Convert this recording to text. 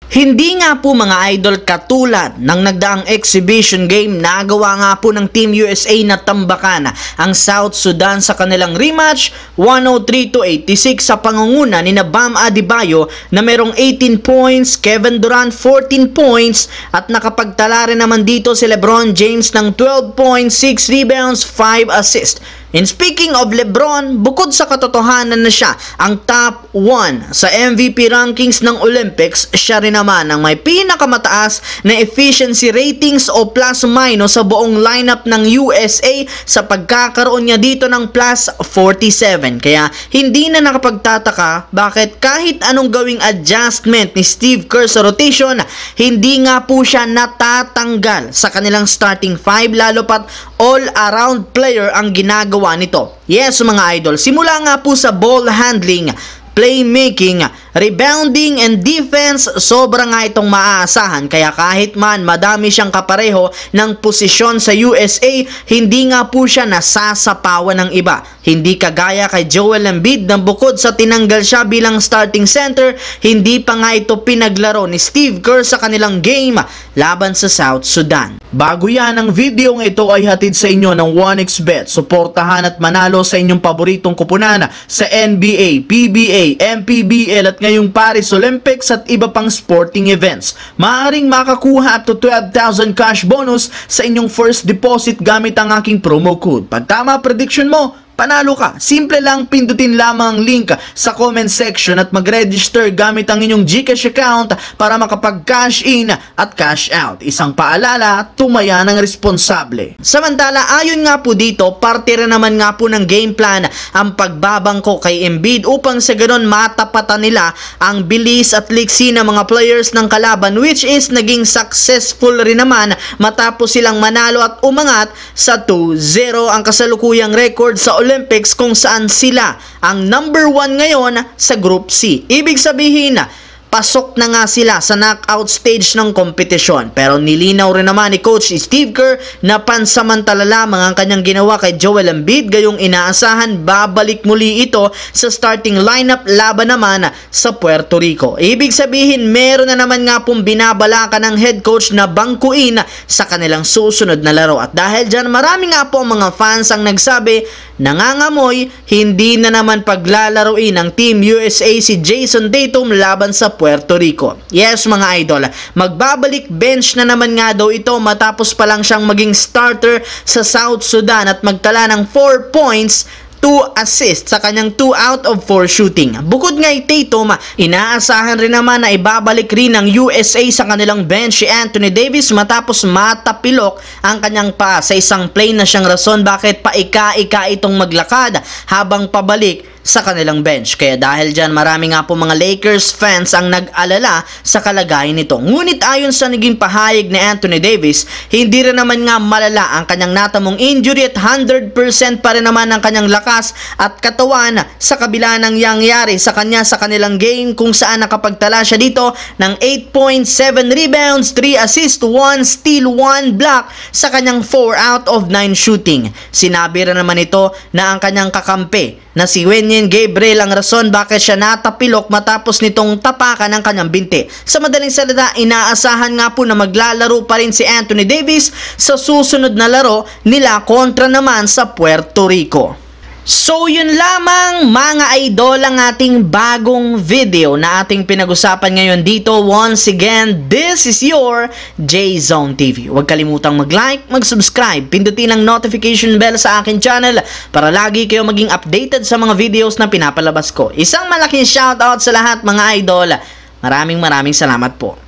Hindi nga po mga idol katulad ng nagdaang exhibition game, nagawa nga po ng Team USA na tambakan ang South Sudan sa kanilang rematch 103-86 sa pangunguna ni Bam Adebayo na merong 18 points, Kevin Durant 14 points at nakapagtala rin naman dito si LeBron James ng 12 points, 6 rebounds, 5 assists. And speaking of LeBron, bukod sa katotohanan na siya ang top 1 sa MVP rankings ng Olympics, siya rin naman ang may pinakamataas na efficiency ratings o plus minus sa buong lineup ng USA sa pagkakaroon niya dito ng plus 47. Kaya hindi na nakapagtataka bakit kahit anong gawing adjustment ni Steve Kerr sa rotation, hindi nga po siya natatanggal sa kanilang starting 5, lalo pat all-around player ang ginagawa nito. Yes mga idol, simula nga po sa ball handling, playmaking, rebounding, and defense, sobra nga itong maaasahan. Kaya kahit man madami siyang kapareho ng posisyon sa USA, hindi nga po siya nasasapawan ng iba. Hindi kagaya kay Joel Embiid na bukod sa tinanggal siya bilang starting center, hindi pa nga ito pinaglaro ni Steve Kerr sa kanilang game laban sa South Sudan. Bago yan, ang video ito ay hatid sa inyo ng 1xBet. Suportahan at manalo sa inyong paboritong kupunan sa NBA, PBA, MPBL at ngayong Paris Olympics at iba pang sporting events. Maaaring makakuha up to 12,000 cash bonus sa inyong first deposit gamit ang aking promo code. Pag tama prediction mo, panalo ka. Simple lang, pindutin lamang ang link sa comment section at mag-register gamit ang inyong GCash account para makapag-cash in at cash out. Isang paalala, tumaya ng responsable. Samantala, ayon nga po dito, parte rin naman nga po ng game plan ang pagbabangko kay Embiid upang sa ganon matapatan nila ang bilis at liksi ng mga players ng kalaban, which is naging successful rin naman matapos silang manalo at umangat sa 2-0 ang kasalukuyang record sa Olympics kung saan sila ang number 1 ngayon sa Group C. Ibig sabihin, pasok na nga sila sa knockout stage ng kompetisyon. Pero nilinaw rin naman ni Coach Steve Kerr na pansamantala lamang ang kanyang ginawa kay Joel Embiid, gayong inaasahan babalik muli ito sa starting lineup laban naman sa Puerto Rico. Ibig sabihin, meron na naman nga pong binabalakan ng head coach na bangkuin sa kanilang susunod na laro. At dahil dyan, marami nga po mga fans ang nagsabi, nangangamoy, hindi na naman paglalaruin ng Team USA si Jason Tatum laban sa Puerto Rico. Yes mga idol, magbabalik bench na naman nga daw ito matapos pa lang siyang maging starter sa South Sudan at magtala ng 4 points, 2 assists sa kanyang 2 out of 4 shooting. Bukod nga kay Tatum, inaasahan rin naman na ibabalik rin ng USA sa kanilang bench si Anthony Davis matapos matapilok ang kanyang pa sa isang play na siyang rason bakit paika-ika itong maglakad habang pabalik sa kanilang bench. Kaya dahil dyan, marami nga po mga Lakers fans ang nag-alala sa kalagayan nito. Ngunit ayon sa naging pahayag ni Anthony Davis, hindi rin naman nga malala ang kanyang natamong injury at 100% pa rin naman ang kanyang lakas at katawan sa kabila ng nangyari sa kanya sa kanilang game kung saan nakapagtala siya dito ng 8.7 rebounds, 3 assists, 1 steal, 1 block sa kanyang 4 out of 9 shooting. Sinabi rin naman ito na ang kanyang kakampi na si Wenyen Gabriel ang rason bakit siya natapilok matapos nitong tapakan ng kanyang binti. Sa madaling salita, inaasahan nga po na maglalaro pa rin si Anthony Davis sa susunod na laro nila kontra naman sa Puerto Rico. So yun lamang mga idol ang ating bagong video na ating pinag-usapan ngayon dito. Once again, this is your J-Zone TV. Huwag kalimutang mag-like, mag-subscribe, pindutin ang notification bell sa akin channel para lagi kayo maging updated sa mga videos na pinapalabas ko. Isang malaking shoutout sa lahat mga idol. Maraming salamat po.